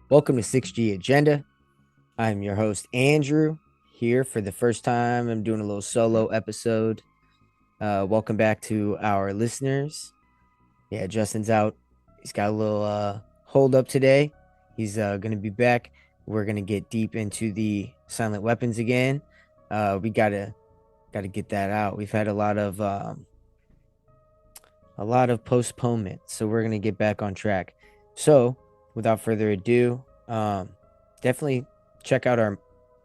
Welcome to 6G Agenda. I'm your host, Andrew, here for the first time. I'm doing a little solo episode. Welcome back to our listeners. Yeah, Justin's out. He's got a little hold up today. He's going to be back. We're going to get deep into the silent weapons again. We gotta get that out. We've had a lot of postponement, so we're going to get back on track. So, without further ado, definitely check out our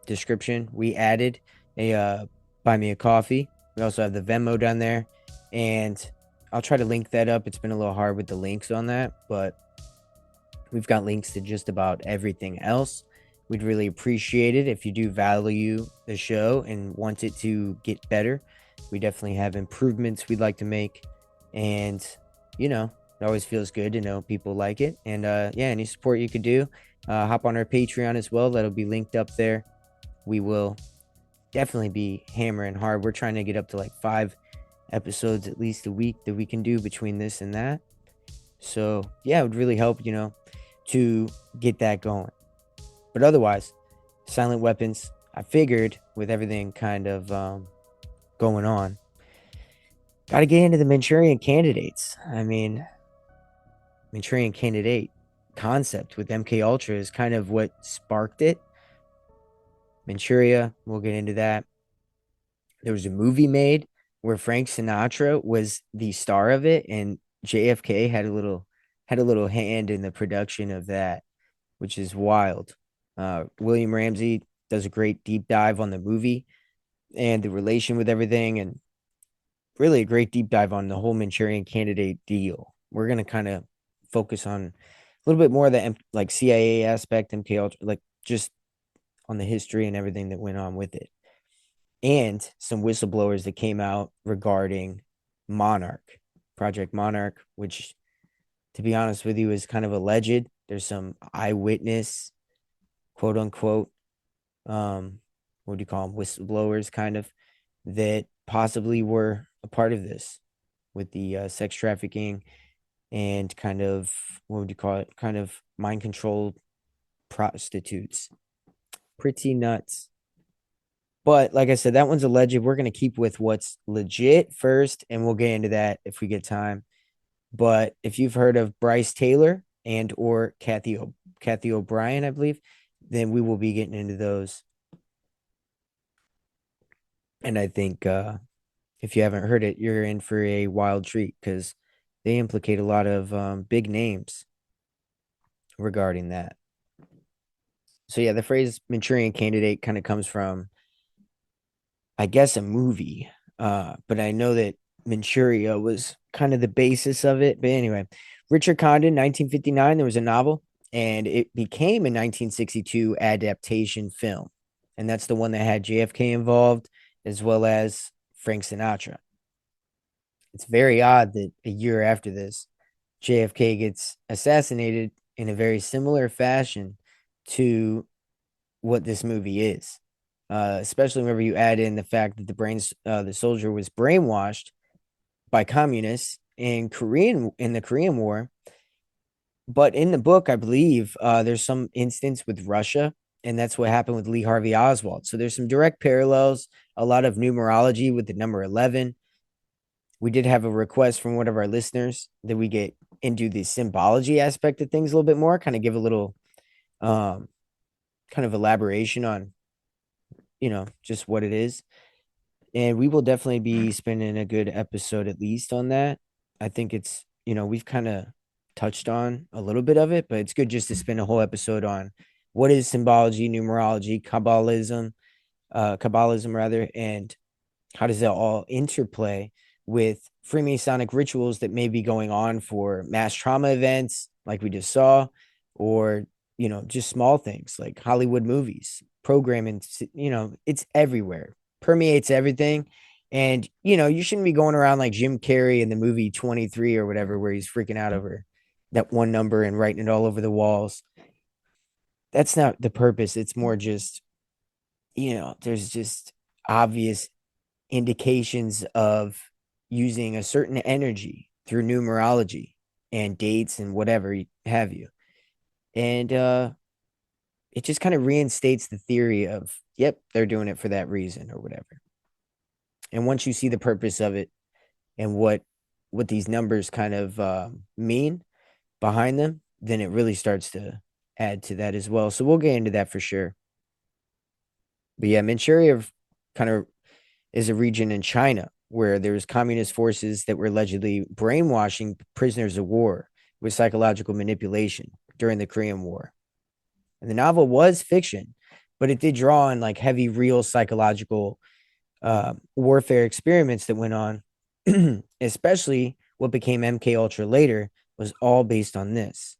description. We added a buy me a coffee. We also have the Venmo down there, and I'll try to link that up. It's been a little hard with the links on that, but we've got links to just about everything else. We'd really appreciate it if you do value the show and want it to get better. We definitely have improvements we'd like to make, and it always feels good to know people like it. And yeah, any support you could do, hop on our Patreon as well. That'll be linked up there. We will definitely be hammering hard. We're trying to get up to like 5 episodes at least a week that we can do between this and that. So yeah, it would really help, to get that going. But otherwise, silent weapons. I figured with everything kind of going on, got to get into the Manchurian candidates. I mean, Manchurian Candidate concept with MK Ultra is kind of what sparked it. Manchuria, we'll get into that. There was a movie made where Frank Sinatra was the star of it, and JFK had a little hand in the production of that, which is wild. William Ramsey does a great deep dive on the movie and the relation with everything, and really a great deep dive on the whole Manchurian Candidate deal. We're gonna kind of focus on a little bit more of the like CIA aspect, MK Ultra, like just on the history and everything that went on with it, and some whistleblowers that came out regarding Monarch, Project Monarch, which, to be honest with you, is kind of alleged. There's some eyewitness, quote unquote, what do you call them, whistleblowers, kind of, that possibly were a part of this with the sex trafficking and kind of, what would you call it, kind of mind controlled prostitutes. Pretty nuts. But like I said, that one's alleged. We're going to keep with what's legit first, and we'll get into that if we get time. But if you've heard of Bryce Taylor and or Kathy O'Brien, I believe, then we will be getting into those. And I think if you haven't heard it, you're in for a wild treat because they implicate a lot of big names regarding that. So yeah, the phrase Manchurian Candidate kind of comes from, I guess, a movie. But I know that Manchuria was kind of the basis of it. But anyway, Richard Condon, 1959, there was a novel, and it became a 1962 adaptation film. And that's the one that had JFK involved, as well as Frank Sinatra. It's very odd that a year after this, JFK gets assassinated in a very similar fashion to what this movie is. Especially whenever you add in the fact that the soldier was brainwashed by communists in the Korean War. But in the book, I believe there's some instance with Russia, and that's what happened with Lee Harvey Oswald. So there's some direct parallels, a lot of numerology with the number 11. We did have a request from one of our listeners that we get into the symbology aspect of things a little bit more, kind of give a little um, kind of elaboration on, just what it is. And we will definitely be spending a good episode at least on that. I think it's, we've kind of touched on a little bit of it, but it's good just to spend a whole episode on what is symbology, numerology, Kabbalism rather, and how does that all interplay with Freemasonic rituals that may be going on for mass trauma events, like we just saw, or, just small things like Hollywood movies, programming, it's everywhere, permeates everything. And, you shouldn't be going around like Jim Carrey in the movie 23 or whatever, where he's freaking out over that one number and writing it all over the walls. That's not the purpose. It's more just, there's just obvious indications of using a certain energy through numerology and dates and whatever have you. And it just kind of reinstates the theory of, yep, they're doing it for that reason or whatever. And once you see the purpose of it and what these numbers kind of mean behind them, then it really starts to add to that as well. So we'll get into that for sure. But yeah, Manchuria kind of is a region in China where there was communist forces that were allegedly brainwashing prisoners of war with psychological manipulation during the Korean War. And the novel was fiction, but it did draw on like heavy, real psychological warfare experiments that went on, especially what became MK Ultra later was all based on this.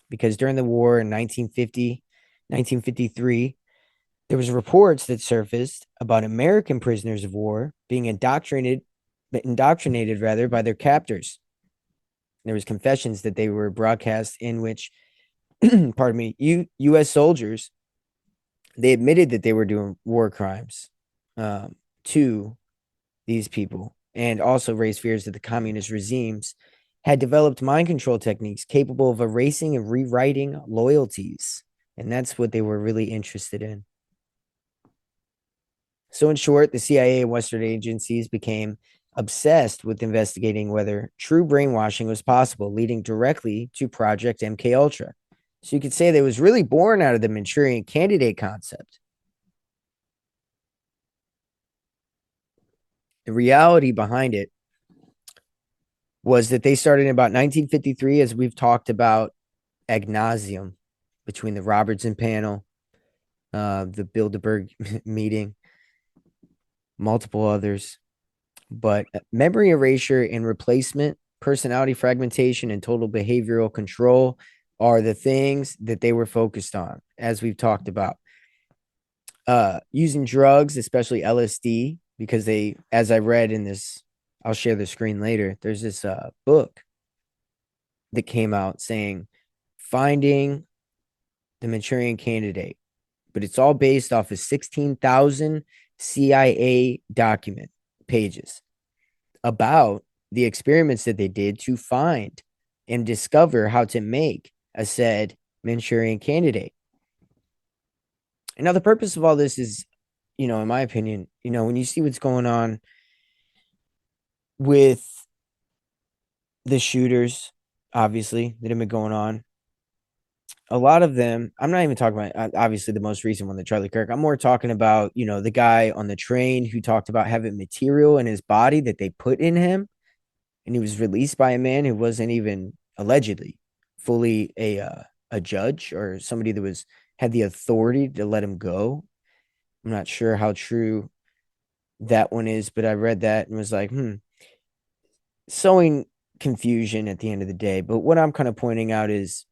Because during the war in 1950, 1953, there was reports that surfaced about American prisoners of war being indoctrinated rather by their captors. There was confessions that they were broadcast in which, pardon me, U.S. soldiers, they admitted that they were doing war crimes to these people, and also raised fears that the communist regimes had developed mind control techniques capable of erasing and rewriting loyalties. And that's what they were really interested in. So, in short, the CIA and Western agencies became obsessed with investigating whether true brainwashing was possible, leading directly to Project MK Ultra. So you could say that it was really born out of the Manchurian Candidate concept. The reality behind it was that they started in about 1953, as we've talked about ad nauseum, between the Robertson panel, the Bilderberg meeting, multiple others. But memory erasure and replacement, personality fragmentation, and total behavioral control are the things that they were focused on, as we've talked about. Using drugs, especially LSD, because they, as I read in this, I'll share the screen later, there's this book that came out saying finding the Manchurian Candidate, but it's all based off of 16,000 CIA document pages about the experiments that they did to find and discover how to make a said Manchurian Candidate. And now the purpose of all this is, in my opinion, when you see what's going on with the shooters, obviously, that have been going on, a lot of them, I'm not even talking about, obviously, the most recent one, the Charlie Kirk. I'm more talking about, the guy on the train who talked about having material in his body that they put in him. And he was released by a man who wasn't even allegedly fully a judge or somebody that had the authority to let him go. I'm not sure how true that one is, but I read that and was like, sowing confusion at the end of the day. But what I'm kind of pointing out is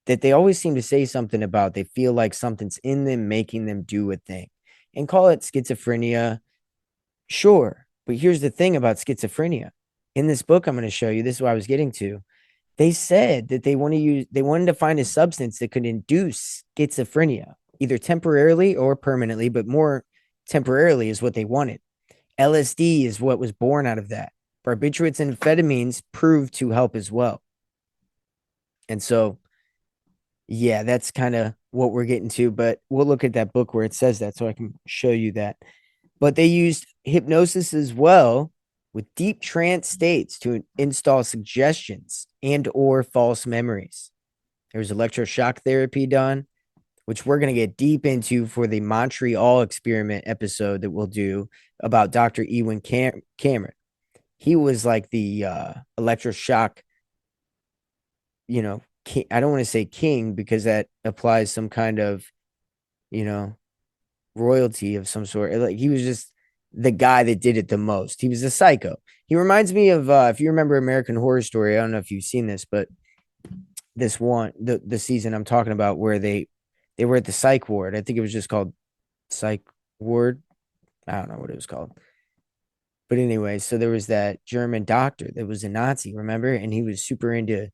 that they always seem to say something about they feel like something's in them making them do a thing, and call it schizophrenia. Sure. But here's the thing about schizophrenia. In this book I'm going to show you, this is what I was getting to. They said that they wanted to find a substance that could induce schizophrenia, either temporarily or permanently, but more temporarily is what they wanted. LSD is what was born out of that. Barbiturates and amphetamines proved to help as well. And so, yeah, that's kind of what we're getting to, but we'll look at that book where it says that so I can show you that. But they used hypnosis as well with deep trance states to install suggestions and or false memories. There was electroshock therapy done, which we're going to get deep into for the Montreal experiment episode that we'll do about Dr. Ewan Cameron. He was like the electroshock, king. I don't want to say king because that applies some kind of, royalty of some sort. Like he was just the guy that did it the most. He was a psycho. He reminds me of if you remember American Horror Story. I don't know if you've seen this, but this one, the season I'm talking about, where they were at the psych ward. I think it was just called psych ward. I don't know what it was called. But anyway, so there was that German doctor that was a Nazi, remember? And he was super into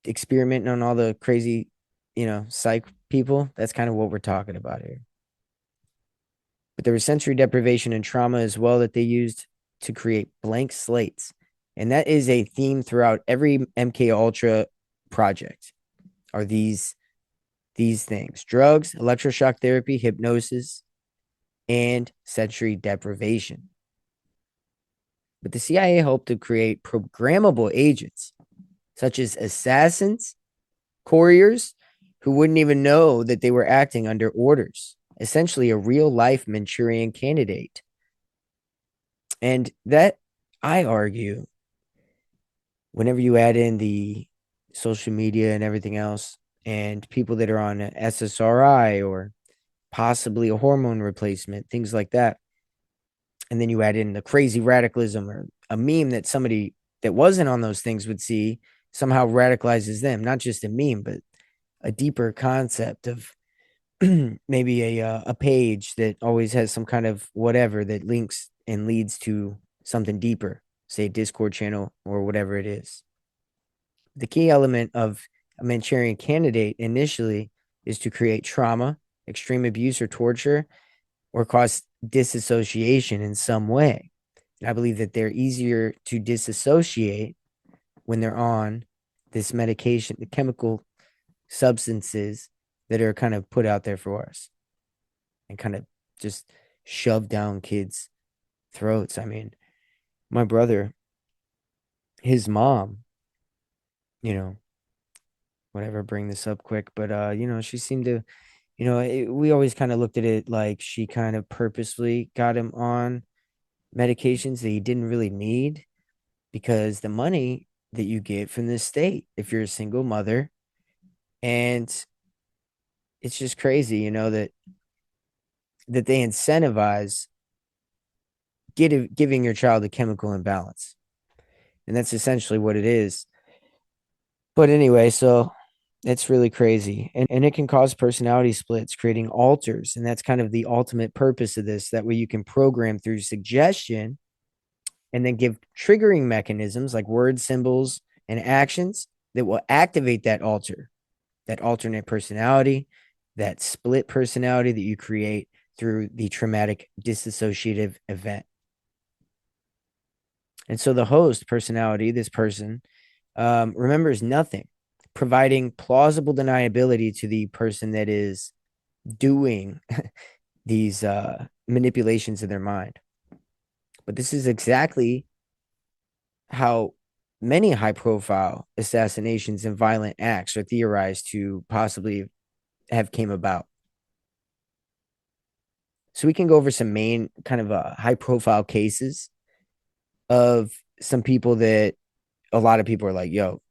experimenting on all the crazy, psych people. That's kind of what we're talking about here. But there was sensory deprivation and trauma as well that they used to create blank slates. And that is a theme throughout every MK Ultra project. are these things: drugs, electroshock therapy, hypnosis, and sensory deprivation. But the CIA hoped to create programmable agents, such as assassins, couriers, who wouldn't even know that they were acting under orders. Essentially, a real life Manchurian candidate. And that, I argue, whenever you add in the social media and everything else, and people that are on SSRI or possibly a hormone replacement, things like that, and then you add in the crazy radicalism or a meme that somebody that wasn't on those things would see, somehow radicalizes them. Not just a meme, but a deeper concept of maybe a page that always has some kind of whatever that links and leads to something deeper, say a Discord channel or whatever it is. The key element of a Manchurian candidate initially is to create trauma, extreme abuse, or torture, or cause disassociation in some way. And I believe that they're easier to disassociate when they're on this medication, the chemical substances that are kind of put out there for us and kind of just shoved down kids' throats. I mean, my brother, his mom, you know, whatever, bring this up quick, but she seemed to, we always kind of looked at it like she kind of purposely got him on medications that he didn't really need, because the money that you get from the state, if you're a single mother, and it's just crazy, that they incentivize giving your child a chemical imbalance. And that's essentially what it is. But anyway, so it's really crazy. And it can cause personality splits, creating alters. And that's kind of the ultimate purpose of this. That way you can program through suggestion and then give triggering mechanisms like words, symbols, and actions that will activate that alter, that alternate personality, that split personality that you create through the traumatic dissociative event. And so the host personality, this person, remembers nothing, providing plausible deniability to the person that is doing these manipulations of their mind. But this is exactly how many high profile assassinations and violent acts are theorized to possibly have came about. So we can go over some main kind of high profile cases of some people that a lot of people are like, yo,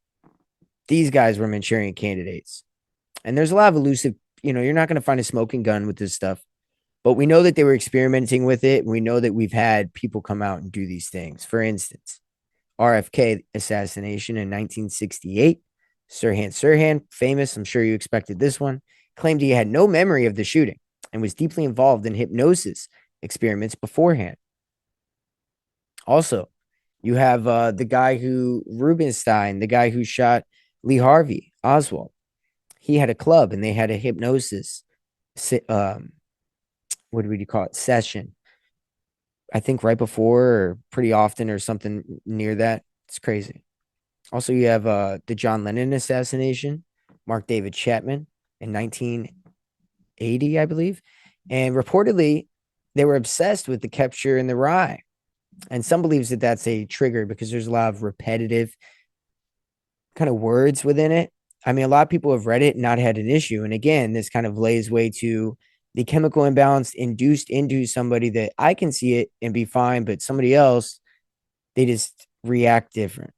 these guys were Manchurian candidates. And there's a lot of elusive, you're not going to find a smoking gun with this stuff, but we know that they were experimenting with it. And we know that we've had people come out and do these things. For instance, RFK assassination in 1968. Sirhan Sirhan, famous, I'm sure you expected this one, claimed he had no memory of the shooting and was deeply involved in hypnosis experiments beforehand. Also, you have the guy Rubenstein, the guy who shot Lee Harvey Oswald. He had a club and they had a hypnosis, what would you call it, session. I think right before or pretty often or something near that. It's crazy. Also, you have the John Lennon assassination, Mark David Chapman in 1980, I believe. And reportedly, they were obsessed with the capture in the rye. And some believes that that's a trigger because there's a lot of repetitive kind of words within it. I mean, a lot of people have read it and not had an issue. And again, this kind of lays way to the chemical imbalance induced into somebody that I can see it and be fine, but somebody else, they just react different.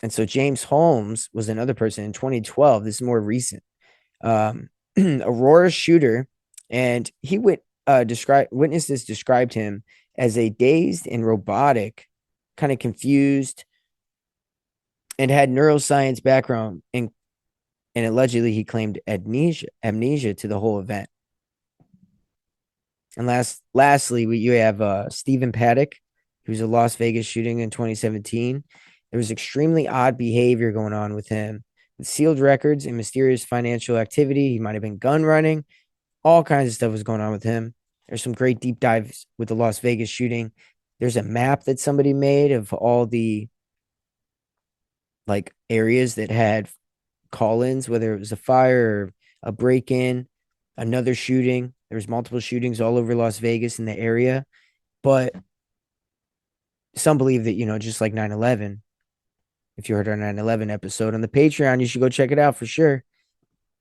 And so James Holmes was another person in 2012. This is more recent. Aurora shooter, and he witnesses described him as a dazed and robotic, kind of confused, and had neuroscience background, and allegedly he claimed amnesia to the whole event. And lastly, you have Stephen Paddock, who's a Las Vegas shooting in 2017. There was extremely odd behavior going on with him, with sealed records and mysterious financial activity. He might have been gun running. All kinds of stuff was going on with him. There's some great deep dives with the Las Vegas shooting. There's a map that somebody made of all the areas that had call-ins, whether it was a fire or a break-in, another shooting. There was multiple shootings all over Las Vegas in the area. But some believe that, just like 9/11, if you heard our 9/11 episode on the Patreon, you should go check it out for sure.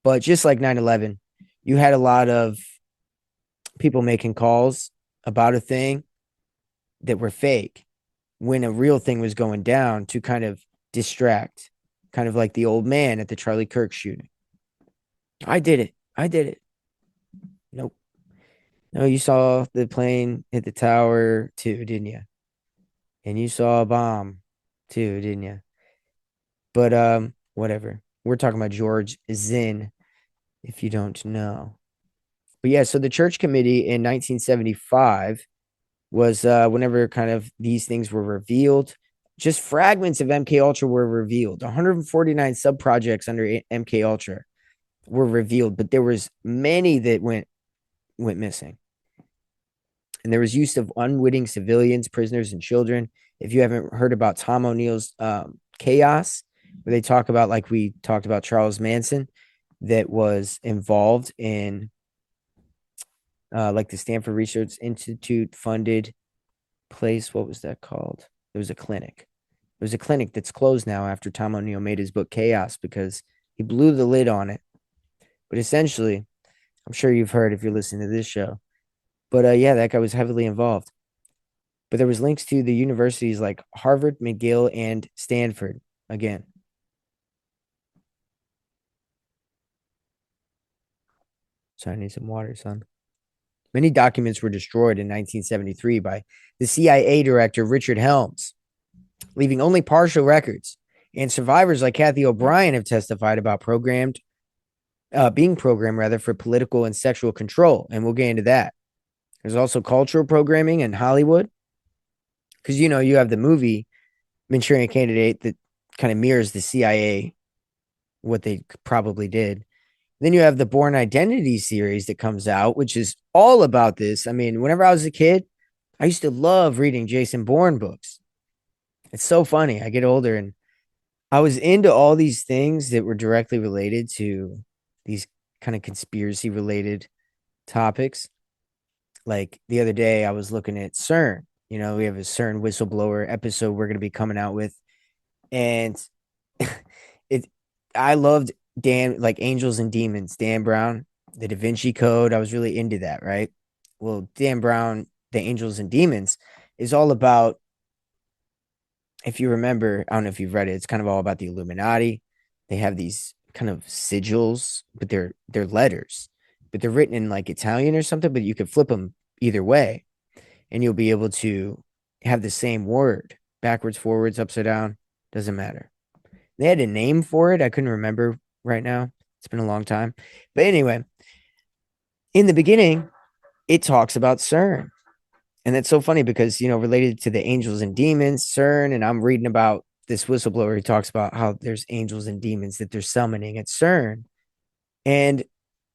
But just like 9/11, you had a lot of people making calls about a thing that were fake when a real thing was going down to kind of distract, kind of like the old man at the Charlie Kirk shooting. I did it. I did it. Nope. No, you saw the plane hit the tower too, didn't you? And you saw a bomb too, didn't you? But whatever. We're talking about George Zinn, if you don't know. But yeah, so the church committee in 1975 was whenever kind of these things were revealed, just fragments of MK Ultra were revealed. 149 subprojects under MK Ultra were revealed, but there was many that went missing. And there was use of unwitting civilians, prisoners, and children. If you haven't heard about Tom O'Neill's Chaos, where they talk about, like we talked about Charles Manson, that was involved in like the Stanford Research Institute funded place. What was that called? It was a clinic. It was a clinic that's closed now after Tom O'Neill made his book Chaos because he blew the lid on it. But essentially, I'm sure you've heard if you're listening to this show. But yeah, that guy was heavily involved. But there was links to the universities like Harvard, McGill, and Stanford again. So I need some water, son. Many documents were destroyed in 1973 by the CIA director Richard Helms, leaving only partial records. And survivors like Kathy O'Brien have testified about being programmed rather for political and sexual control. And we'll get into that. There's also cultural programming in Hollywood. Because, you have the movie Manchurian Candidate that kind of mirrors the CIA, what they probably did. Then you have the Bourne Identity series that comes out, which is all about this. I mean, whenever I was a kid, I used to love reading Jason Bourne books. It's so funny. I get older and I was into all these things that were directly related to these kind of conspiracy related topics. Like the other day, I was looking at CERN. We have a CERN whistleblower episode we're going to be coming out with. And I loved like Angels and Demons, Dan Brown, the Da Vinci Code. I was really into that, right? Well, Dan Brown, the Angels and Demons is all about, if you remember, I don't know if you've read it, it's kind of all about the Illuminati. They have these kind of sigils, but they're letters, but they're written in like Italian or something, but you could flip them either way and you'll be able to have the same word backwards, forwards, upside down, doesn't matter. They had a name for it. I couldn't remember right now. It's been a long time. But anyway, in the beginning, it talks about CERN. And that's so funny because, related to the angels and demons, CERN, and I'm reading about this whistleblower who talks about how there's angels and demons that they're summoning at CERN. And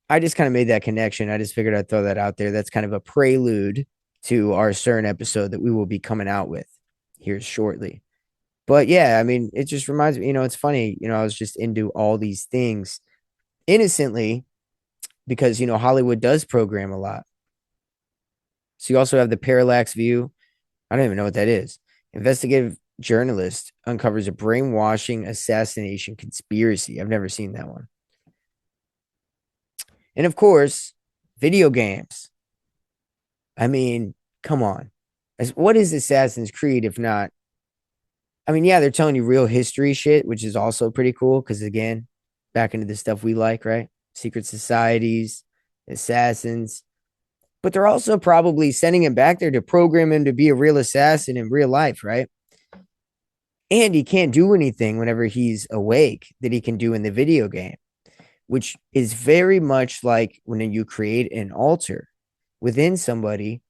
I just kind of made that connection. I just figured I'd throw that out there. That's kind of a prelude to our CERN episode that we will be coming out with here shortly. But yeah, I mean, it just reminds me, it's funny, I was just into all these things innocently because, Hollywood does program a lot. So you also have the parallax view. I don't even know what that is. Investigative journalist uncovers a brainwashing assassination conspiracy. I've never seen that one. And of course, video games. I mean, come on. What is Assassin's Creed if not? I mean, yeah, they're telling you real history shit, which is also pretty cool because, again, back into the stuff we like, right? Secret societies, assassins. But they're also probably sending him back there to program him to be a real assassin in real life, right? And he can't do anything whenever he's awake that he can do in the video game, which is very much like when you create an alter within somebody.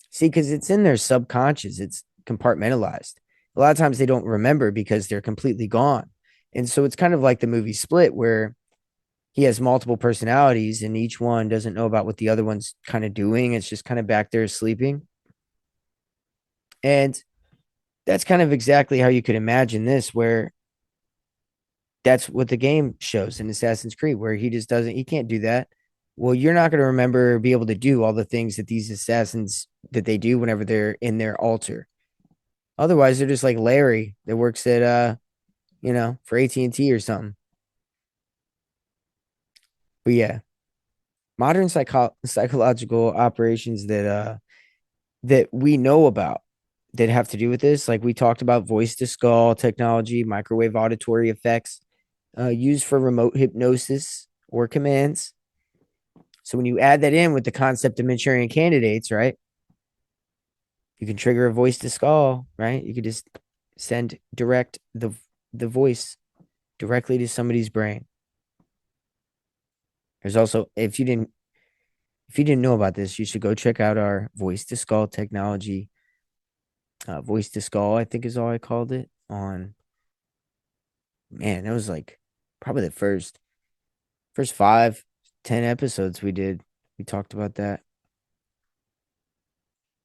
See, because it's in their subconscious, it's compartmentalized. A lot of times they don't remember because they're completely gone. And so it's kind of like the movie Split, where he has multiple personalities and each one doesn't know about what the other one's kind of doing. It's just kind of back there sleeping. And that's kind of exactly how you could imagine this, where That's what the game shows in Assassin's Creed, where he just doesn't, he can't do that. Well, you're not going to remember, be able to do all the things that these assassins that they do whenever they're in their altar. Otherwise, they're just like Larry that works at for AT&T or something. But yeah, modern psychological operations that we know about that have to do with this, like we talked about voice to skull technology, microwave auditory effects, used for remote hypnosis or commands. So when you add that in with the concept of Manchurian candidates, right? You can trigger a voice to skull, right? You could just send direct the voice directly to somebody's brain. There's also, if you didn't know about this, you should go check out our voice to skull technology. Voice to skull, I think is all I called it on. Man, that was like probably the first 5, 10 episodes we did. We talked about that.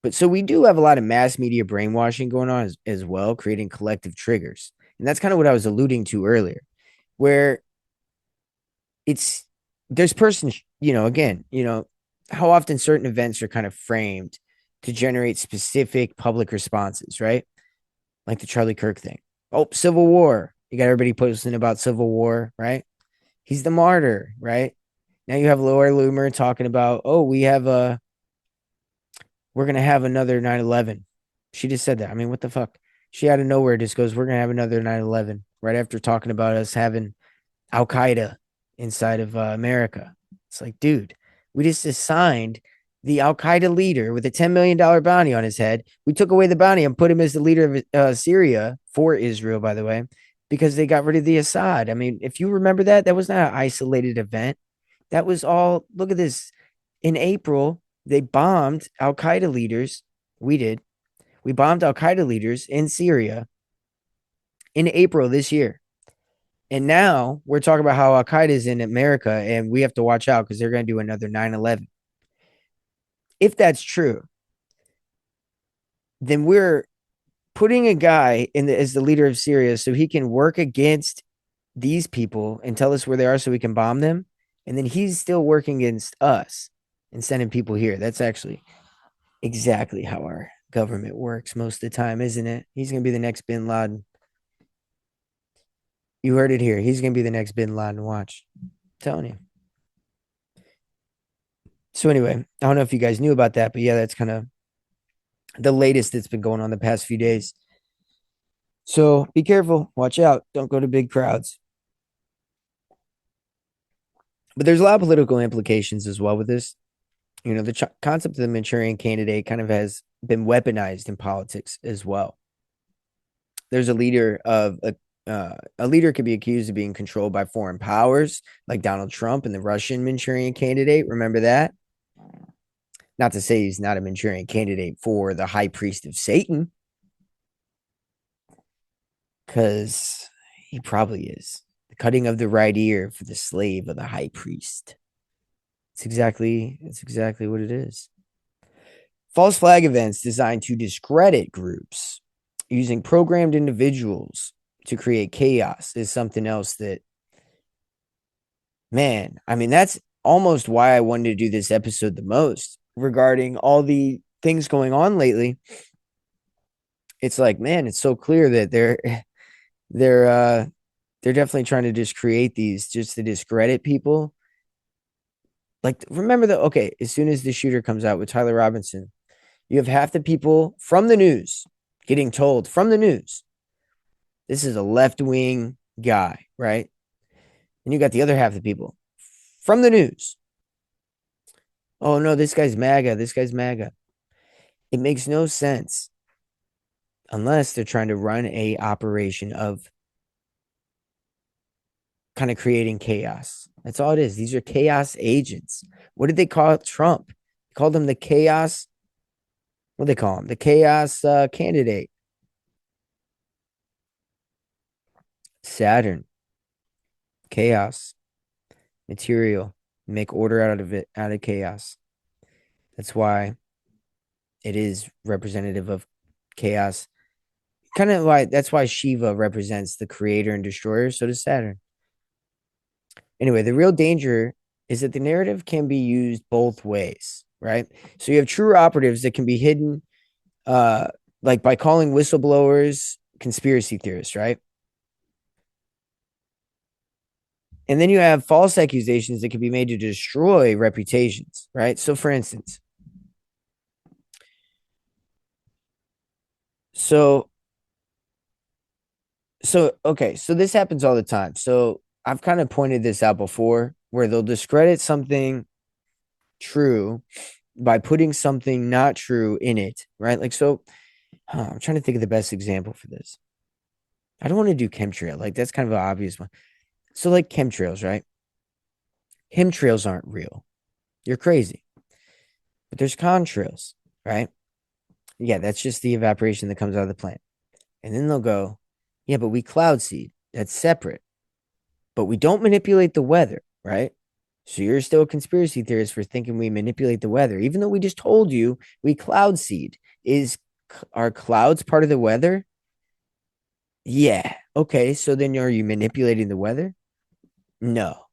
But so we do have a lot of mass media brainwashing going on as well, creating collective triggers. And that's kind of what I was alluding to earlier, where it's there's persons, again, how often certain events are kind of framed to generate specific public responses, right? Like the Charlie Kirk thing. Oh, Civil War. You got everybody posting about Civil War, right? He's the martyr, right? Now you have Laura Loomer talking about, oh, we're gonna have another 9/11. She just said that. I mean, what the fuck? She out of nowhere just goes, we're gonna have another 9/11 right after talking about us having Al Qaeda inside of America. It's like, dude, we just assigned the Al Qaeda leader with a $10 million bounty on his head. We took away the bounty and put him as the leader of Syria for Israel, by the way, because they got rid of the Assad. I mean, if you remember that, that was not an isolated event. That was all, look at this. In April, they bombed Al Qaeda leaders. We did. We bombed Al Qaeda leaders in Syria in April this year. And now we're talking about how Al Qaeda is in America and we have to watch out because they're going to do another 9/11. If that's true, then we're putting a guy as the leader of Syria so he can work against these people and tell us where they are so we can bomb them. And then he's still working against us and sending people here. That's actually exactly how our government works most of the time, isn't it? He's going to be the next bin Laden. You heard it here. He's going to be the next bin Laden. Watch. I'm telling you. So anyway, I don't know if you guys knew about that, but yeah, that's kind of the latest that's been going on the past few days. So be careful. Watch out. Don't go to big crowds. But there's a lot of political implications as well with this. The concept of the Manchurian candidate kind of has been weaponized in politics as well. There's a leader could be accused of being controlled by foreign powers, like Donald Trump and the Russian Manchurian candidate. Remember that? Not to say he's not a Manchurian candidate for the high priest of Satan, because he probably is. The cutting of the right ear for the slave of the high priest. It's exactly what it is. False flag events designed to discredit groups using programmed individuals to create chaos is something else that, man, I mean, that's almost why I wanted to do this episode the most regarding all the things going on lately. It's like, man, it's so clear that they're definitely trying to just create these just to discredit people. Like, remember okay, as soon as the shooter comes out with Tyler Robinson, you have half the people from the news getting told from the news, this is a left-wing guy, right? And you got the other half of the people from the news. Oh no, this guy's MAGA. This guy's MAGA. It makes no sense unless they're trying to run a operation of kind of creating chaos. That's all it is. These are chaos agents. What did they call Trump? They called him the chaos. What do they call him? The chaos candidate. Saturn. Chaos. Material. Make order out of it, out of chaos. That's why it is representative of chaos. Kind of why that's why Shiva represents the creator and destroyer. So does Saturn. Anyway, the real danger is that the narrative can be used both ways, right? So you have true operatives that can be hidden, uh, like by calling whistleblowers conspiracy theorists, right? And then you have false accusations that can be made to destroy reputations, right? So, for instance, so so this happens all the time. So I've kind of pointed this out before, where they'll discredit something true by putting something not true in it, right? Like, so I'm trying to think of the best example for this. I don't want to do chemtrail. Like, that's kind of an obvious one. So, like, chemtrails, right? Chemtrails aren't real. You're crazy. But there's contrails, right? Yeah, that's just the evaporation that comes out of the plant. And then they'll go, yeah, but we cloud seed. That's separate. But we don't manipulate the weather, right? So you're still a conspiracy theorist for thinking we manipulate the weather, even though we just told you we cloud seed. Are clouds part of the weather? Yeah. Okay. So then are you manipulating the weather? No.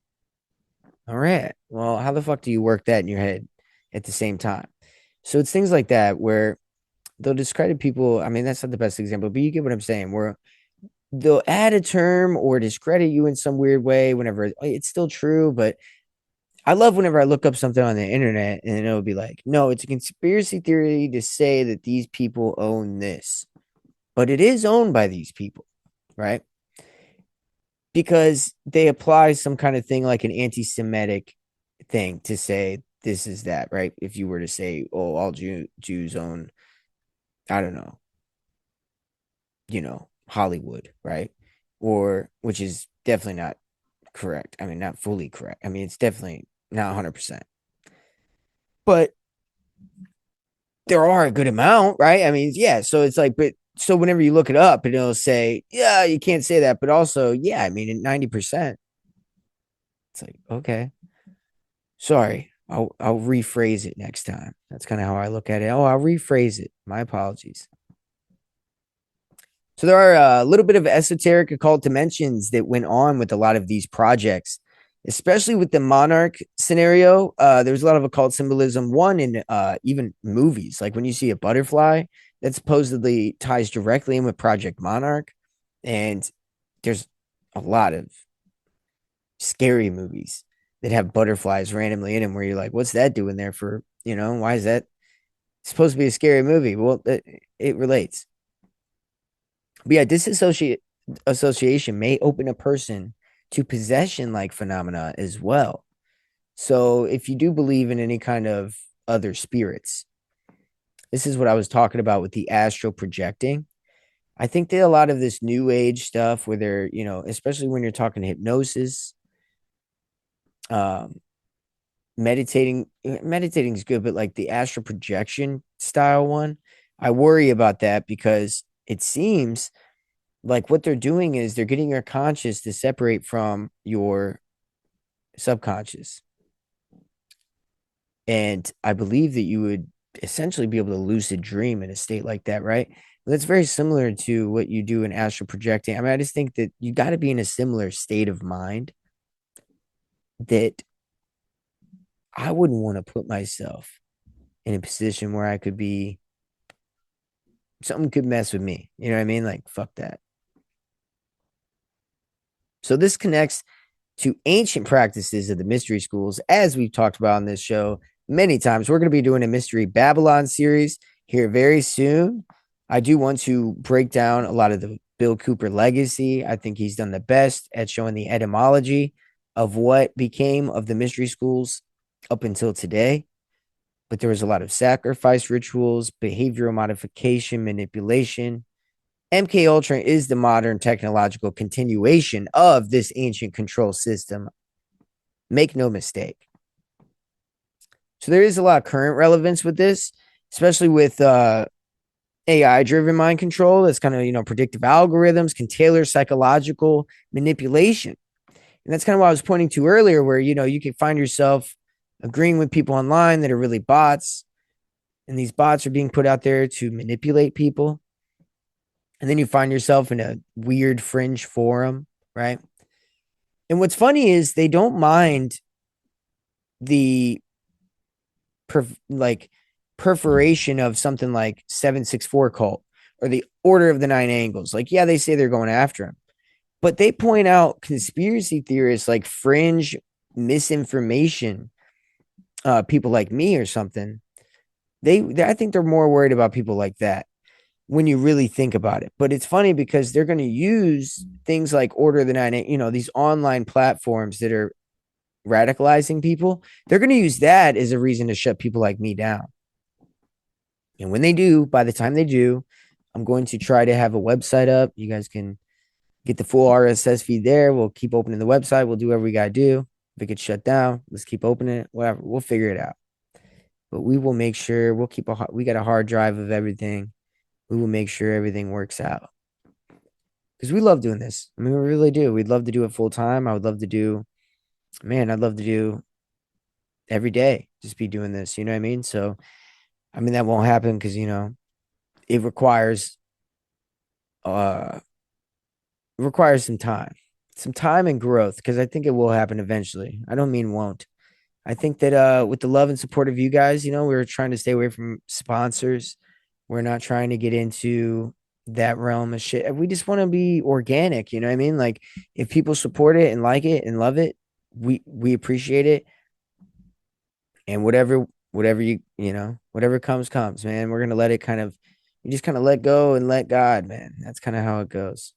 All right. Well, how the fuck do you work that in your head at the same time? So it's things like that where they'll discredit people. I mean, that's not the best example, but you get what I'm saying, where they'll add a term or discredit you in some weird way whenever it's still true. But I love whenever I look up something on the internet and it'll be like, no, it's a conspiracy theory to say that these people own this, but it is owned by these people, right? Because they apply some kind of thing like an anti-Semitic thing to say this is that, right? If you were to say, oh, all Jews own, I don't know, Hollywood, right? Or which is definitely not correct. I mean, not fully correct. I mean, it's definitely not 100%. But there are a good amount, right? I mean, yeah. So it's like, but so whenever you look it up, it'll say, yeah, you can't say that. But also, yeah, I mean, in 90%, it's like, okay, sorry. I'll rephrase it next time. That's kind of how I look at it. Oh, I'll rephrase it. My apologies. So there are a little bit of esoteric occult dimensions that went on with a lot of these projects, especially with the monarch scenario. There's a lot of occult symbolism. One in even movies, like when you see a butterfly, that supposedly ties directly in with Project Monarch. And there's a lot of scary movies that have butterflies randomly in them, where you're like, "What's that doing there for? Why is that supposed to be a scary movie?" Well, it relates. But yeah, association may open a person to possession like phenomena as well. So if you do believe in any kind of other spirits, this is what I was talking about with the astral projecting. I think that a lot of this new age stuff where they're, especially when you're talking hypnosis, um, meditating is good, but like the astral projection style one, I worry about that because it seems like what they're doing is they're getting your conscious to separate from your subconscious. And I believe that you would essentially be able to lucid dream in a state like that, right? That's very similar to what you do in astral projecting. I mean, I just think that you got to be in a similar state of mind that I wouldn't want to put myself in a position where I could be something could mess with me. You know what I mean? Like, fuck that. So this connects to ancient practices of the mystery schools, as we've talked about on this show many times. We're going to be doing a Mystery Babylon series here very soon. I do want to break down a lot of the Bill Cooper legacy. I think he's done the best at showing the etymology of what became of the mystery schools up until today. But there was a lot of sacrifice rituals, behavioral modification, manipulation. MK Ultra is the modern technological continuation of this ancient control system. Make no mistake. So there is a lot of current relevance with this, especially with AI driven mind control. That's kind of, predictive algorithms can tailor psychological manipulation. And that's kind of what I was pointing to earlier, where, you can find yourself agreeing with people online that are really bots. And these bots are being put out there to manipulate people. And then you find yourself in a weird fringe forum, right? And what's funny is they don't mind the like perforation of something like 764 cult or the Order of the Nine Angles. Like, yeah, they say they're going after him, but they point out conspiracy theorists like fringe misinformation, people like me or something. I think they're more worried about people like that when you really think about it. But it's funny because they're going to use things like Order of the Nine, these online platforms that are radicalizing people. They're going to use that as a reason to shut people like me down. And when they do, by the time they do, I'm going to try to have a website up. You guys can get the full RSS feed there. We'll keep opening the website. We'll do whatever we got to do. If it gets shut down, let's keep opening it. Whatever. We'll figure it out. But we will make sure we got a hard drive of everything. We will make sure everything works out. Because we love doing this. I mean, we really do. We'd love to do it full time. I'd love to do every day, just be doing this. You know what I mean? So, I mean, that won't happen because, it uh, requires some time and growth because I think it will happen eventually. I don't mean won't. I think that with the love and support of you guys, we're trying to stay away from sponsors. We're not trying to get into that realm of shit. We just want to be organic, you know what I mean? Like if people support it and like it and love it, we appreciate it. And whatever whatever comes, man. We're gonna let it you just kind of let go and let God, man. That's kind of how it goes.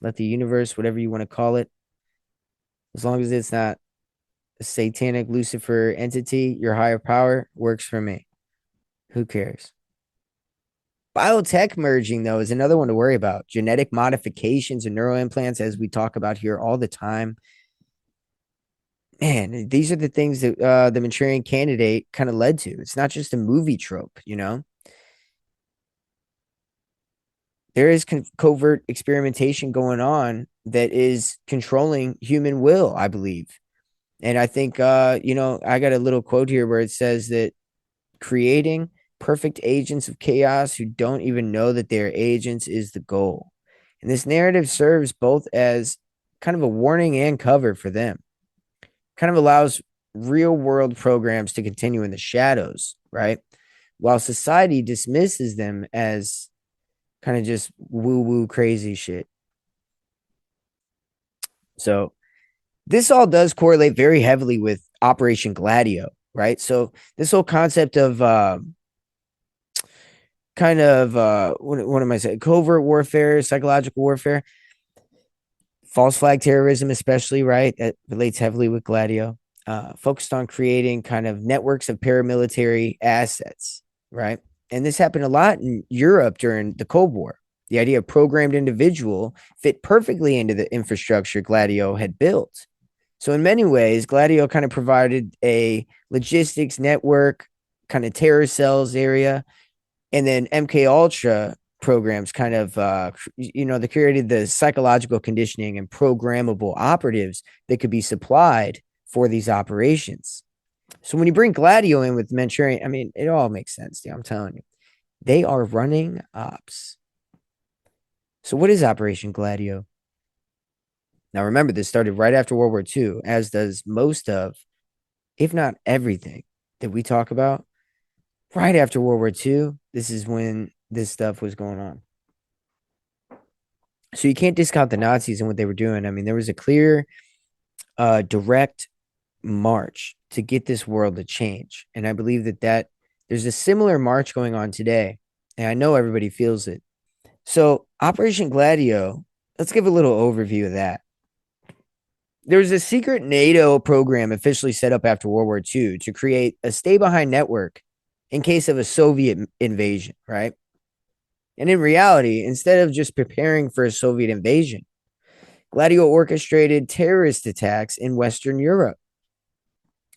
Let the universe, whatever you want to call it, as long as it's not a satanic Lucifer entity, your higher power works for me. Who cares? Biotech merging, though, is another one to worry about. Genetic modifications and neuroimplants, as we talk about here all the time. Man, these are the things that the Manchurian Candidate kind of led to. It's not just a movie trope, There is covert experimentation going on that is controlling human will, I believe. And I think, I got a little quote here where it says that creating perfect agents of chaos who don't even know that they're agents is the goal. And this narrative serves both as kind of a warning and cover for them. Kind of allows real world programs to continue in the shadows, right? While society dismisses them as kind of just woo woo crazy shit. So this all does correlate very heavily with Operation Gladio, right? So this whole concept of what am I saying? Covert warfare, psychological warfare, false flag terrorism, especially, right? That relates heavily with Gladio. Focused on creating kind of networks of paramilitary assets, right? And this happened a lot in Europe during the Cold War. The idea of programmed individual fit perfectly into the infrastructure Gladio had built. So in many ways, Gladio kind of provided a logistics network, kind of terror cells area, and then MK Ultra programs kind of they created the psychological conditioning and programmable operatives that could be supplied for these operations. So when you bring Gladio in with Manchurian, I mean, it all makes sense. Dude, I'm telling you, they are running ops. So what is Operation Gladio? Now remember, this started right after World War II, as does most of, if not everything, that we talk about. Right after World War II, this is when this stuff was going on. So you can't discount the Nazis and what they were doing. I mean, there was a clear, direct march to get this world to change. And I believe that there's a similar march going on today. And I know everybody feels it. So Operation Gladio, let's give a little overview of that. There was a secret NATO program officially set up after World War II to create a stay-behind network in case of a Soviet invasion, right? And in reality, instead of just preparing for a Soviet invasion, Gladio orchestrated terrorist attacks in Western Europe.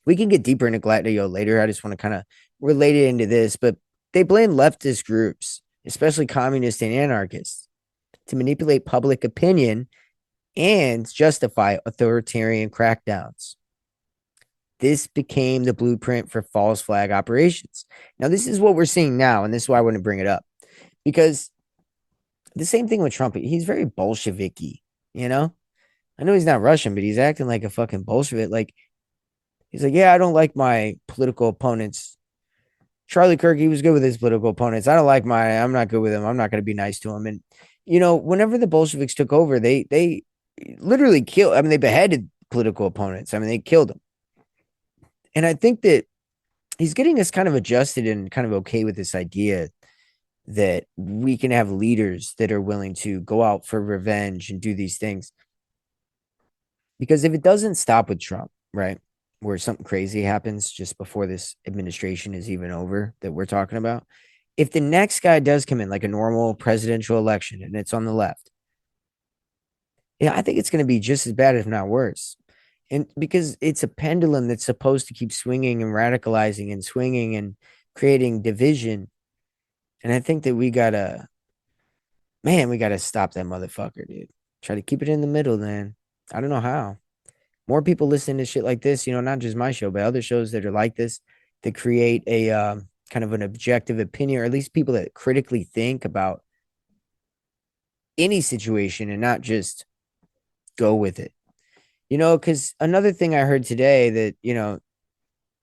We can get deeper into Gladio later. I just want to kind of relate it into this, but they blame leftist groups, especially communists and anarchists, to manipulate public opinion and justify authoritarian crackdowns. This became the blueprint for false flag operations. Now, this is what we're seeing now, and this is why I want to bring it up. Because the same thing with Trump, he's very Bolshevik-y, you know? I know he's not Russian, but he's acting like a fucking Bolshevik. Like he's like, yeah, I don't like my political opponents. Charlie Kirk, he was good with his political opponents. I don't like my. I'm not good with him. I'm not going to be nice to him. And whenever the Bolsheviks took over, they literally killed. I mean, they beheaded political opponents. I mean, they killed them. And I think that he's getting us kind of adjusted and kind of okay with this idea that we can have leaders that are willing to go out for revenge and do these things. Because if it doesn't stop with Trump, right, where something crazy happens just before this administration is even over that we're talking about, if the next guy does come in like a normal presidential election and it's on the left, yeah, I think it's going to be just as bad, if not worse. And because it's a pendulum that's supposed to keep swinging and radicalizing and swinging and creating division. And I think that we gotta stop that motherfucker, dude. Try to keep it in the middle, man. I don't know how. More people listen to shit like this, not just my show, but other shows that are like this that create a kind of an objective opinion, or at least people that critically think about any situation and not just go with it. Because another thing I heard today that,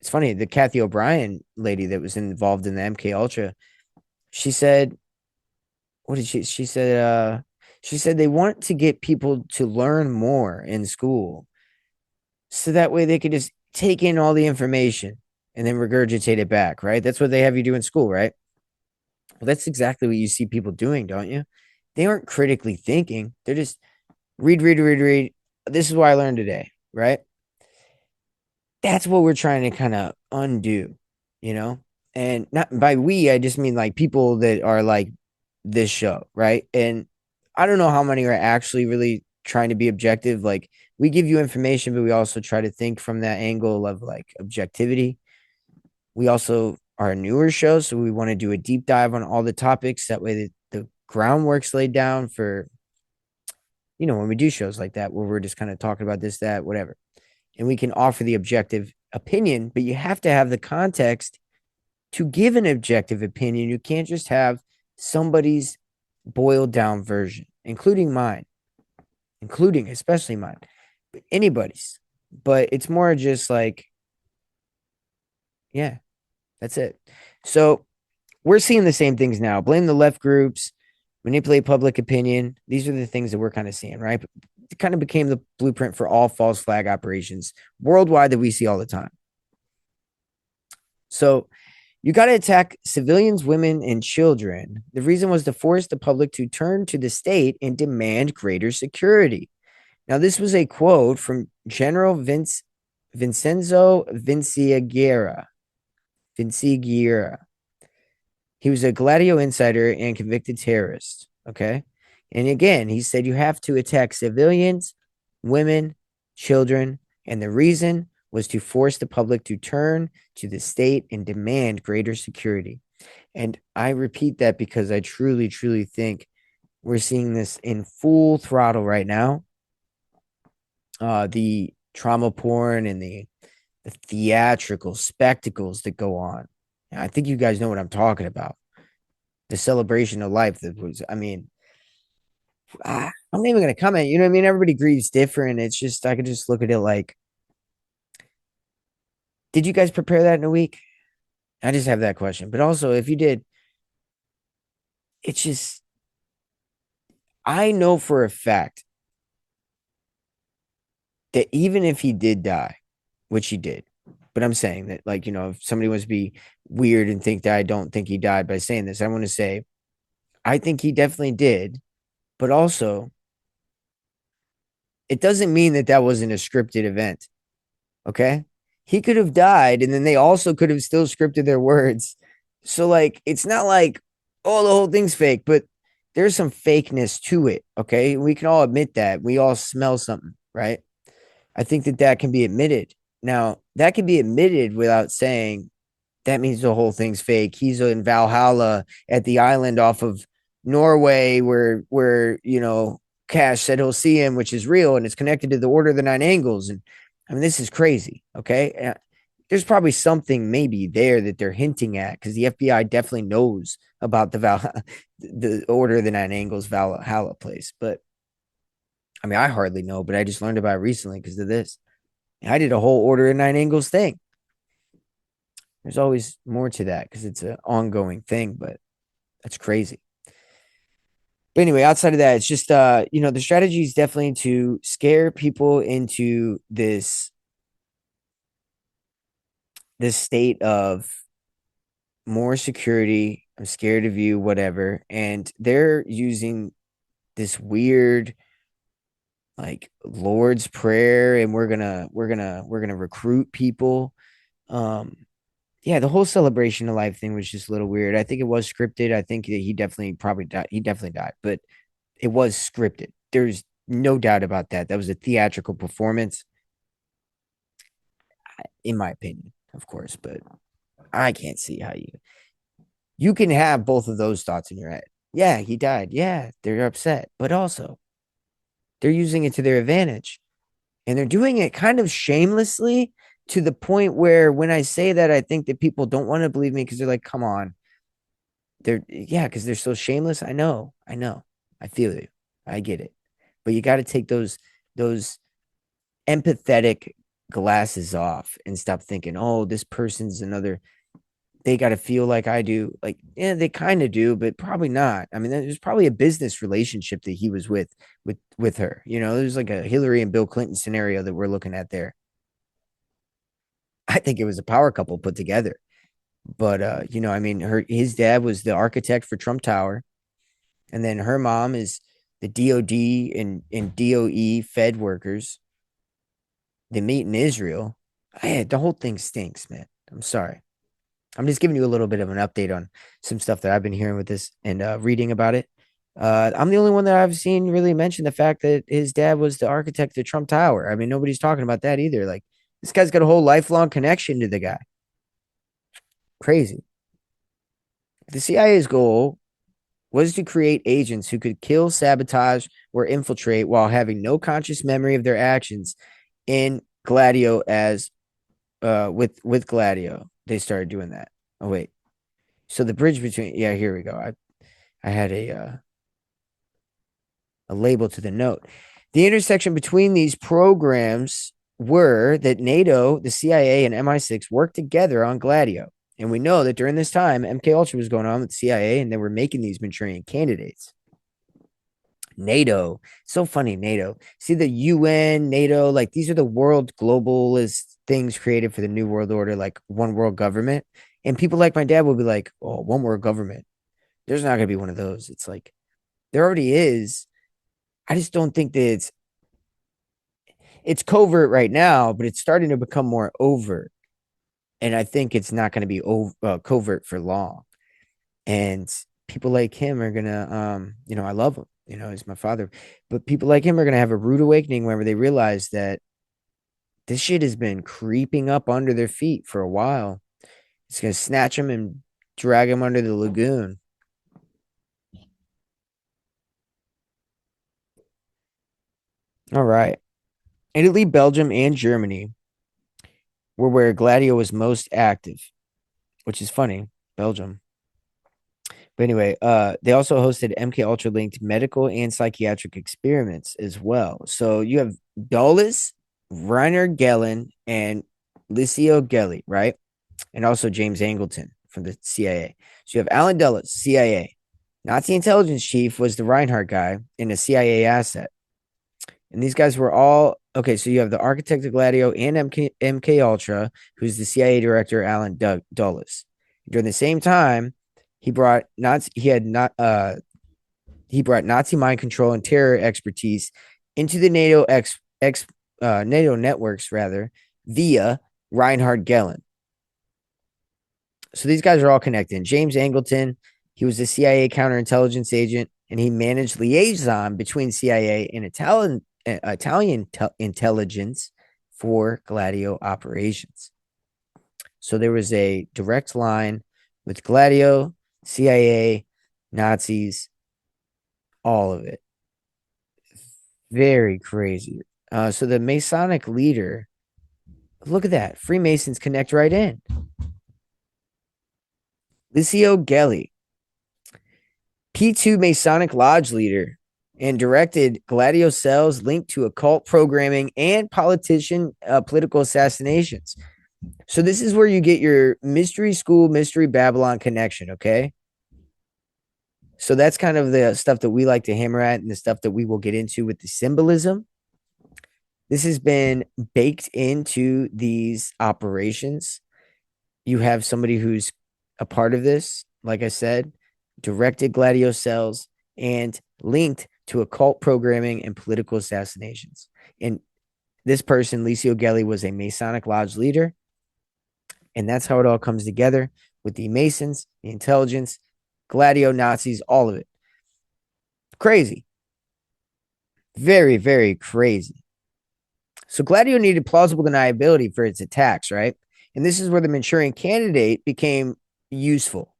it's funny, the Kathy O'Brien lady that was involved in the MK Ultra, she said, what did she said they want to get people to learn more in school so that way they could just take in all the information and then regurgitate it back, right? That's what they have you do in school, right? Well, that's exactly what you see people doing, don't you? They aren't critically thinking. They're just read, read, read, read. This is what I learned today, right? That's what we're trying to kind of undo, you know? And not by we, I just mean like people that are like this show, right? And I don't know how many are actually really trying to be objective. Like we give you information, but we also try to think from that angle of like objectivity. We also are a newer show, so we want to do a deep dive on all the topics. That way the groundwork's laid down for, when we do shows like that, where we're just kind of talking about this, that, whatever. And we can offer the objective opinion, but you have to have the context to give an objective opinion. You can't just have somebody's boiled down version, including especially mine, but anybody's. But it's more just like, yeah, that's it. So we're seeing the same things now. Blame the left groups, manipulate public opinion. These are the things that we're kind of seeing, right? It kind of became the blueprint for all false flag operations worldwide that we see all the time. So you got to attack civilians, women, and children. The reason was to force the public to turn to the state and demand greater security. Now, this was a quote from General Vincenzo Vinciaguerra. Vinciaguerra. He was a Gladio insider and convicted terrorist. Okay. And again, he said you have to attack civilians, women, children. And the reason was to force the public to turn to the state and demand greater security. And I repeat that because I truly, truly think we're seeing this in full throttle right now. The trauma porn and the theatrical spectacles that go on. I think you guys know what I'm talking about. The celebration of life that was, I mean, I'm not even going to comment. You know what I mean? Everybody grieves different. It's just, I could just look at it like, did you guys prepare that in a week? I just have that question. But also, if you did, it's just, I know for a fact that even if he did die, which he did, but I'm saying that, like, if somebody wants to be weird and think that I don't think he died by saying this, I want to say, I think he definitely did. But also, it doesn't mean that that wasn't a scripted event. Okay. He could have died, and then they also could have still scripted their words. So, like, it's not like, oh, the whole thing's fake, but there's some fakeness to it. Okay. We can all admit that. We all smell something, right? I think that that can be admitted. Now, that can be admitted without saying that means the whole thing's fake. He's in Valhalla at the island off of Norway where Cash said he'll see him, which is real, and it's connected to the Order of the Nine Angles. And I mean, this is crazy. Okay. There's probably something maybe there that they're hinting at, because the FBI definitely knows about the Order of the Nine Angles Valhalla place. But I mean, I hardly know, but I just learned about it recently because of this. I did a whole Order of Nine Angles thing. There's always more to that because it's an ongoing thing, but that's crazy. But anyway, outside of that, it's just the strategy is definitely to scare people into this state of more security. I'm scared of you, whatever. And they're using this weird like Lord's Prayer, and we're gonna recruit people. Um, yeah, the whole celebration of life thing was just a little weird. I think it was scripted. I think that he definitely probably died. He definitely died, but it was scripted. There's no doubt about that. That was a theatrical performance, in my opinion, of course. But I can't see how you can have both of those thoughts in your head. Yeah, he died. Yeah, they're upset, but also they're using it to their advantage, and they're doing it kind of shamelessly to the point where when I say that, I think that people don't want to believe me because they're like, "Come on." Because they're so shameless. I know, I feel you, I get it, but you got to take those empathetic glasses off and stop thinking, oh, this person's another. They got to feel like I do. Like, yeah, they kind of do, but probably not. I mean, there's probably a business relationship that he was with her. There's like a Hillary and Bill Clinton scenario that we're looking at there. I think it was a power couple put together. But I mean, his dad was the architect for Trump Tower, and then her mom is the DOD and DOE Fed workers. They meet in Israel. The whole thing stinks, man. I'm sorry. I'm just giving you a little bit of an update on some stuff that I've been hearing with this and reading about it. I'm the only one that I've seen really mention the fact that his dad was the architect of Trump Tower. I mean, nobody's talking about that either. Like, this guy's got a whole lifelong connection to the guy. Crazy. The CIA's goal was to create agents who could kill, sabotage, or infiltrate while having no conscious memory of their actions. In Gladio, as with Gladio, they started doing that. Oh wait, so the bridge between here we go. I had a label to the note. The intersection between these programs were that NATO, the CIA, and MI6 worked together on Gladio. And we know that during this time, MK Ultra was going on with the CIA, and they were making these Manchurian candidates. NATO, so funny. NATO, see the UN, NATO, like these are the world globalist things created for the new world order, like one world government. And people like my dad will be like, "Oh, one world government." There's not gonna be one of those. It's like there already is. I just don't think that it's covert right now, but it's starting to become more overt. And I think it's not going to be covert for long. And people like him are gonna, I love him. He's my father, but people like him are gonna have a rude awakening whenever they realize that this shit has been creeping up under their feet for a while. It's gonna snatch them and drag them under the lagoon. All right. Italy, Belgium, and Germany were where Gladio was most active, which is funny. Belgium. But anyway, they also hosted MK Ultra linked medical and psychiatric experiments as well. So you have Dulles, Reiner Gellen, and Licio Gelli, right? And also James Angleton from the CIA. So you have Alan Dulles, CIA. Nazi intelligence chief was the Reinhardt guy and a CIA asset. And these guys were all okay. So you have the architect of Gladio and MK Ultra, who's the CIA director, Alan Dulles. During the same time, he brought Nazi. He had not. He brought Nazi mind control and terror expertise into the NATO networks rather via Reinhard Gehlen. So these guys are all connected. James Angleton, he was the CIA counterintelligence agent, and he managed liaison between CIA and Italian intelligence for Gladio operations. So there was a direct line with Gladio, CIA, Nazis, all of it. Very crazy. So the Masonic leader, look at that. Freemasons connect right in. Licio Gelli, P2 Masonic Lodge leader. and directed Gladio cells linked to occult programming and political assassinations. So this is where you get your mystery school, mystery Babylon connection, okay? So that's kind of the stuff that we like to hammer at and the stuff that we will get into with the symbolism. This has been baked into these operations. You have somebody who's a part of this, like I said, directed Gladio cells and linked to occult programming and political assassinations. And this person, Licio Gelli, was a Masonic Lodge leader. And that's how it all comes together with the Masons, the intelligence, Gladio Nazis, all of it. Crazy. Very, very crazy. So Gladio needed plausible deniability for its attacks, right? And this is where the Manchurian Candidate became useful.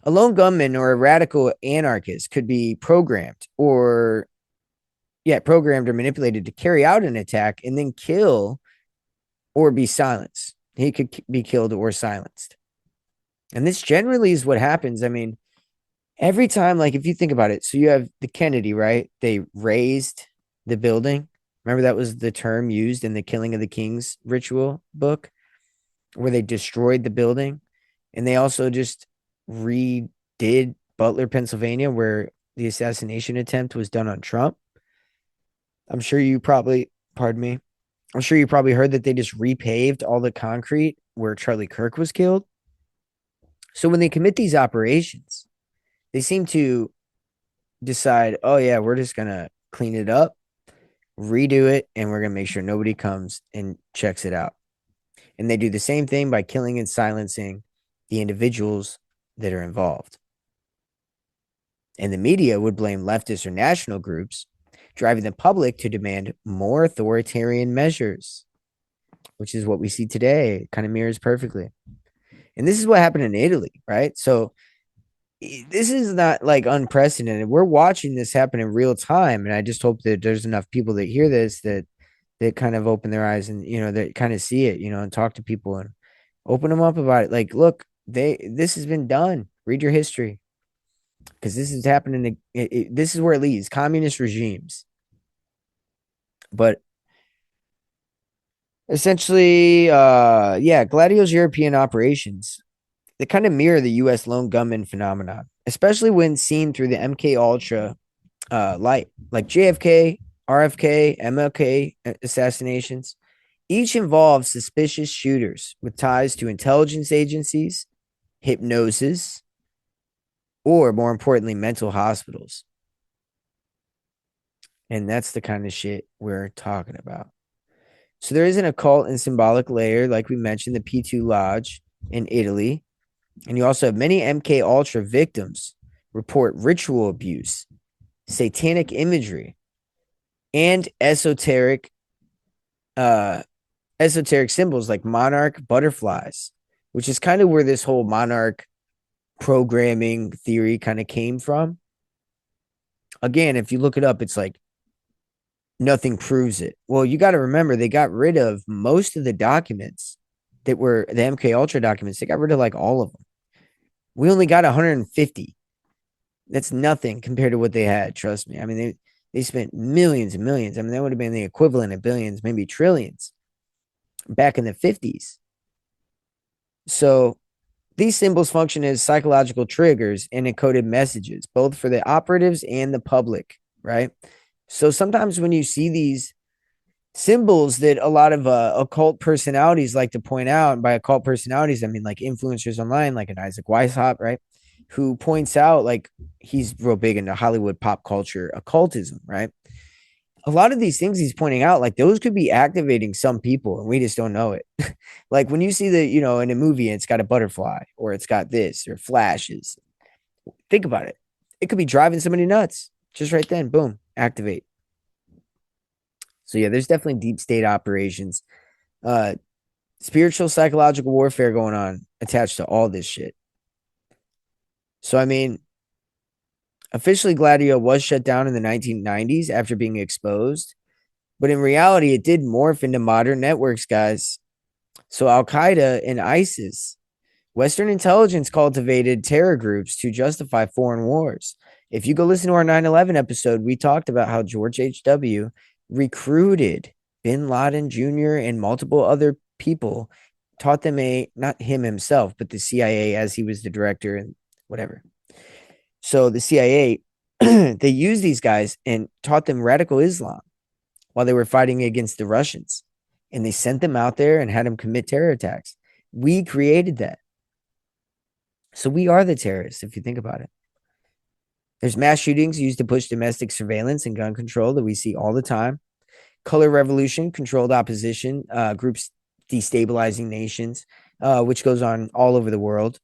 A lone gunman or a radical anarchist could be programmed or manipulated to carry out an attack and then kill or be silenced. He could be killed or silenced. And this generally is what happens. I mean, every time, like if you think about it, so you have the Kennedy, right? They razed the building. Remember that was the term used in the Killing of the Kings ritual book, where they destroyed the building. And they also just redid Butler, Pennsylvania, where the assassination attempt was done on Trump. I'm sure you probably heard that they just repaved all the concrete where Charlie Kirk was killed. So when they commit these operations, they seem to decide, oh yeah, we're just going to clean it up, redo it, and we're going to make sure nobody comes and checks it out. And they do the same thing by killing and silencing the individuals that are involved. And the media would blame leftist or national groups, driving the public to demand more authoritarian measures, which is what we see today. It kind of mirrors perfectly. And this is what happened in Italy, right? So this is not like unprecedented. We're watching this happen in real time. And I just hope that there's enough people that hear this that kind of open their eyes and, that kind of see it, and talk to people and open them up about it. Like, look, this has been done. Read your history. Because this is happening. This is where it leads. Communist regimes. But essentially, Gladio's European operations, they kind of mirror the U.S. lone gunman phenomenon, especially when seen through the MK Ultra light, like JFK, RFK, MLK assassinations. Each involves suspicious shooters with ties to intelligence agencies, hypnosis, or more importantly, mental hospitals. And that's the kind of shit we're talking about. So there is an occult and symbolic layer, like we mentioned, the P2 Lodge in Italy. And you also have many MK Ultra victims report ritual abuse, satanic imagery, and esoteric symbols like monarch butterflies, which is kind of where this whole monarch programming theory kind of came from. Again, if you look it up, it's like nothing proves it. Well, you got to remember they got rid of most of the documents that were the MK Ultra documents. They got rid of like all of them. We only got 150. That's nothing compared to what they had. Trust me. I mean, they spent millions and millions. I mean, that would have been the equivalent of billions, maybe trillions back in the 50s. So these symbols function as psychological triggers and encoded messages, both for the operatives and the public, right? So sometimes when you see these symbols that a lot of occult personalities like to point out, and by occult personalities, I mean like influencers online, like an Isaac Weishaupt, right? Who points out, like, he's real big into Hollywood pop culture occultism, right? A lot of these things he's pointing out, like those could be activating some people and we just don't know it. Like when you see in a movie, it's got a butterfly or it's got this or flashes. Think about it. It could be driving somebody nuts just right then. Boom, activate. So yeah, there's definitely deep state operations, spiritual, psychological warfare going on attached to all this shit. So, I mean, officially Gladio was shut down in the 1990s after being exposed, but in reality, it did morph into modern networks, guys. So Al-Qaeda and ISIS, Western intelligence cultivated terror groups to justify foreign wars. If you go listen to our 9/11 episode, we talked about how George H.W. recruited bin Laden Jr. and multiple other people, taught them not him himself, but the CIA as he was the director and whatever. So the CIA, they used these guys and taught them radical Islam while they were fighting against the Russians. And they sent them out there and had them commit terror attacks. We created that. So we are the terrorists, if you think about it. There's mass shootings used to push domestic surveillance and gun control that we see all the time. Color revolution, controlled opposition, groups destabilizing nations, which goes on all over the world,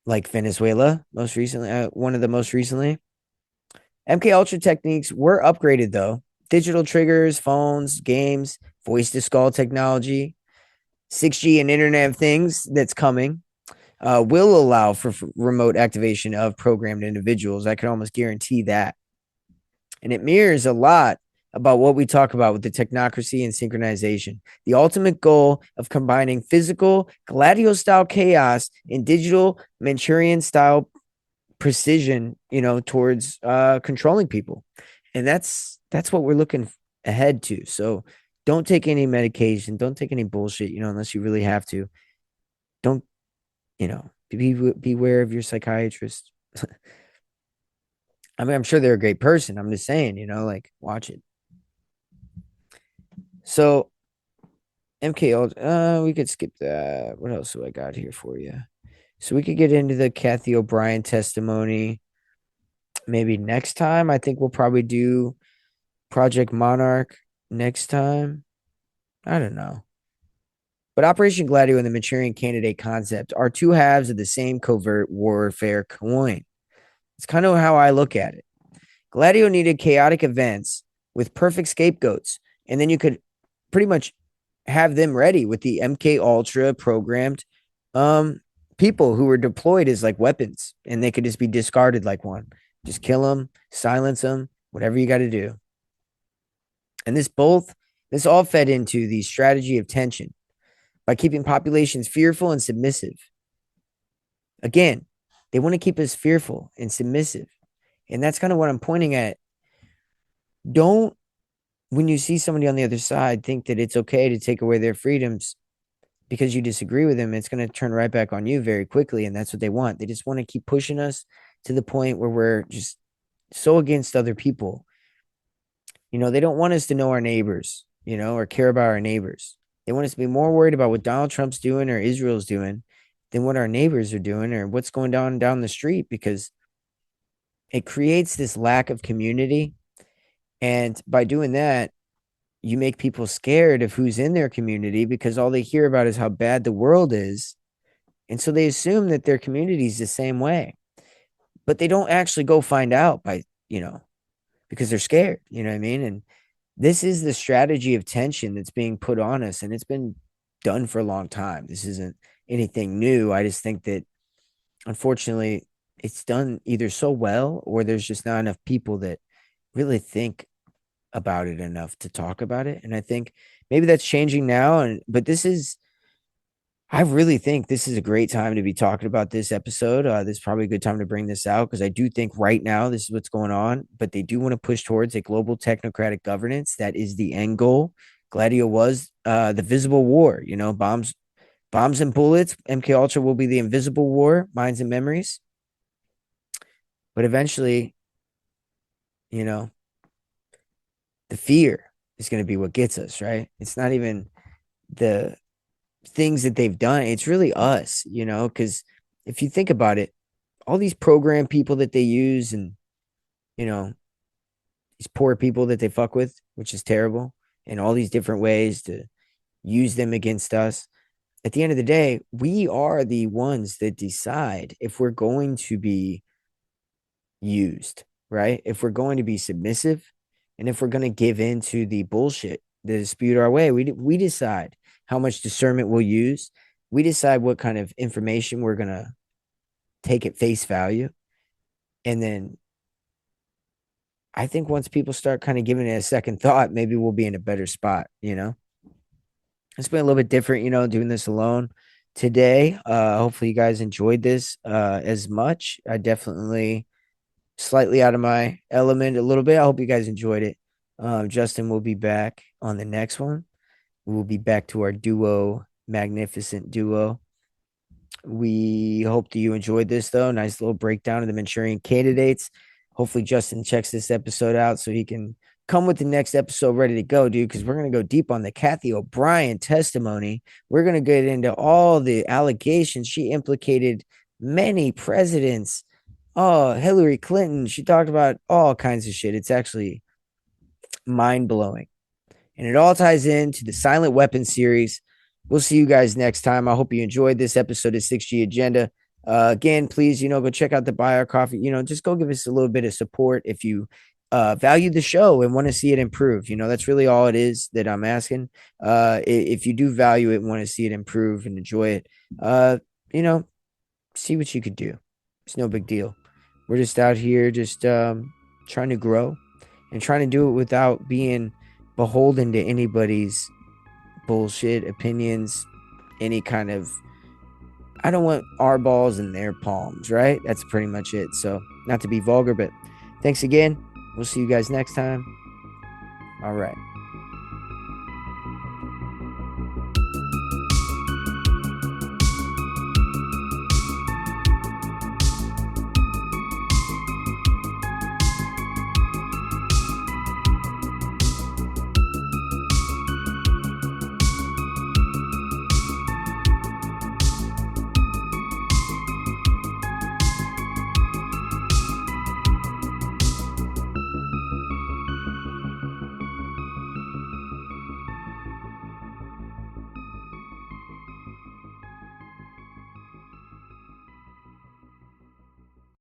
like Venezuela, most recently, one of the most recently. MK Ultra techniques were upgraded though. Digital triggers, phones, games, voice to skull technology, 6G and Internet of Things that's coming will allow for remote activation of programmed individuals. I can almost guarantee that. And it mirrors a lot about what we talk about with the technocracy and synchronization. The ultimate goal of combining physical, Gladio style chaos and digital Manchurian style precision, towards controlling people. And that's what we're looking ahead to. So don't take any medication. Don't take any bullshit, unless you really have to. Don't, beware of your psychiatrist. I mean, I'm sure they're a great person. I'm just saying, watch it. So MK, we could skip that. What else do I got here for you? So we could get into the Kathy O'Brien testimony maybe next time. I think we'll probably do Project Monarch next time. I don't know. But Operation Gladio and the Manchurian Candidate concept are two halves of the same covert warfare coin. It's kind of how I look at it. Gladio needed chaotic events with perfect scapegoats, and then you could pretty much have them ready with the MK Ultra programmed people who were deployed as like weapons, and they could just be discarded like one. Just kill them, silence them, whatever you got to do. And this all fed into the strategy of tension by keeping populations fearful and submissive. Again, they want to keep us fearful and submissive. And that's kind of what I'm pointing at. Don't, when you see somebody on the other side, think that it's okay to take away their freedoms because you disagree with them. It's going to turn right back on you very quickly. And that's what they want. They just want to keep pushing us to the point where we're just so against other people. They don't want us to know our neighbors, or care about our neighbors. They want us to be more worried about what Donald Trump's doing or Israel's doing than what our neighbors are doing or what's going down the street, because it creates this lack of community. And by doing that, you make people scared of who's in their community because all they hear about is how bad the world is. And so they assume that their community is the same way, but they don't actually go find out because they're scared, you know what I mean? And this is the strategy of tension that's being put on us, and it's been done for a long time. This isn't anything new. I just think that, unfortunately, it's done either so well or there's just not enough people that really think about it enough to talk about it. And I think maybe that's changing now. But I really think this is a great time to be talking about this episode. This is probably a good time to bring this out because I do think right now this is what's going on, but they do want to push towards a global technocratic governance. That is the end goal. Gladio was the visible war, bombs and bullets. MK Ultra will be the invisible war, minds and memories. But eventually, the fear is going to be what gets us, right? It's not even the things that they've done. It's really us, because if you think about it, all these program people that they use and, these poor people that they fuck with, which is terrible, and all these different ways to use them against us. At the end of the day, we are the ones that decide if we're going to be used, right? If we're going to be submissive and if we're going to give in to the bullshit that is spewed our way. We decide how much discernment we'll use. We decide what kind of information we're going to take at face value. And then I think once people start kind of giving it a second thought, maybe we'll be in a better spot, It's been a little bit different, doing this alone today. Hopefully you guys enjoyed this as much. I definitely slightly out of my element a little bit. I hope you guys enjoyed it. Justin will be back on the next one. We'll be back to our duo, magnificent duo. We hope that you enjoyed this, though. Nice little breakdown of the Manchurian candidates. Hopefully, Justin checks this episode out so he can come with the next episode ready to go, dude, because we're going to go deep on the Kathy O'Brien testimony. We're going to get into all the allegations. She implicated many presidents. Oh, Hillary Clinton. She talked about all kinds of shit. It's actually mind blowing. And it all ties into the Silent Weapon series. We'll see you guys next time. I hope you enjoyed this episode of 6G Agenda. Again, please, go check out the BuyMeACoffee. Just go give us a little bit of support if you value the show and want to see it improve. That's really all it is that I'm asking. If you do value it and want to see it improve and enjoy it, see what you could do. It's no big deal. We're just out here just trying to grow and trying to do it without being beholden to anybody's bullshit opinions, any kind of. I don't want our balls in their palms, right? That's pretty much it. So, not to be vulgar, but thanks again. We'll see you guys next time. All right.